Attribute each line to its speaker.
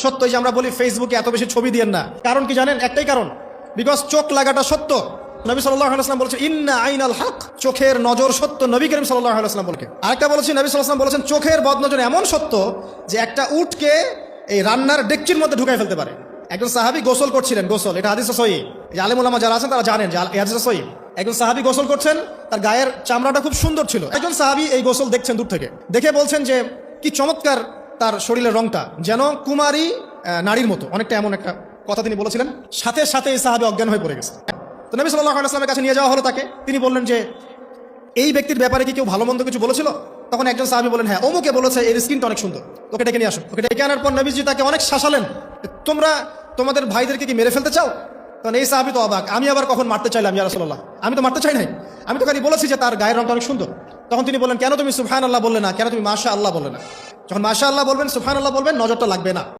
Speaker 1: সত্য। এই যে আমরা বলি ফেসবুকে এত বেশি ছবি দিয়েন না, কারণ কি জানেন? একটাই কারণ, বিকজ চোখ লাগাটা সত্য। নবী সাল্লাল্লাহু আলাইহি ওয়াসাল্লাম বলেছেন ইন্না আইনাল হক, চোখের নজর সত্য। নবী করিম সাল্লাল্লাহু আলাইহি ওয়াসাল্লাম বলেন। আরেকটা বলেছেন, নবী সাল্লাল্লাহু আলাইহি ওয়াসাল্লাম বলেছেন চোখের বদনজর এমন সত্য যে একটা উটকে এই রান্নার ডেকচির মধ্যে ঢুকাই ফেলতে পারে। একজন সাহাবী গোসল করছিলেন, গোসল, এটা হাদিসে সহিহ, এই আলেম ওলামা যারা আছেন তারা জানেন যে এই হাদিসে সহিহ। একজন সাহাবী গোসল করছেন, তার গায়ের চামড়াটা খুব সুন্দর ছিল। একজন সাহাবী এই গোসল দেখছেন দূর থেকে, দেখে বলছেন যে কি চমৎকার তার শরীরের রংটা, যেন কুমারী নারীর মতো, অনেকটা এমন একটা কথা তিনি বলেছিলেন। সাথে সাথে এই সাহাবী অজ্ঞান হয়ে পড়ে গেছে। তো নবী সাল্লাল্লাহু আলাইহি ওয়াসাল্লামের কাছে নিয়ে যাওয়া হলো তাকে। তিনি বললেন যে এই ব্যক্তির ব্যাপারে কি কেউ ভালো মন্দ কিছু বলেছিল? তখন একজন সাহাবী বলেন, হ্যাঁ, অমুকে বলেছে এর স্কিনটা অনেক সুন্দর, ওকে ডেকে নিয়ে আসো। ওকে ডেকে আনার পর নবীজি তাকে অনেক শাসালেন, তোমরা তোমাদের ভাইদেরকে কি মেরে ফেলতে চাও? তখন এই সাহাবী তো অবাক, আমি আবার কখন মারতে চাইলাম ইয়া রাসূলুল্লাহ? আমি তো মারতে চাই নাই, আমি তো খালি বলেছি যে তার গায়ের রংটা অনেক সুন্দর। তখন তিনি বললেন, কেন তুমি সুবহানাল্লাহ বললে না, কেন তুমি মাশাআল্লাহ বললে না? যখন মাশাআল্লাহ বলবেন, সুবহানাল্লাহ বলবেন, নজরটা লাগবে না।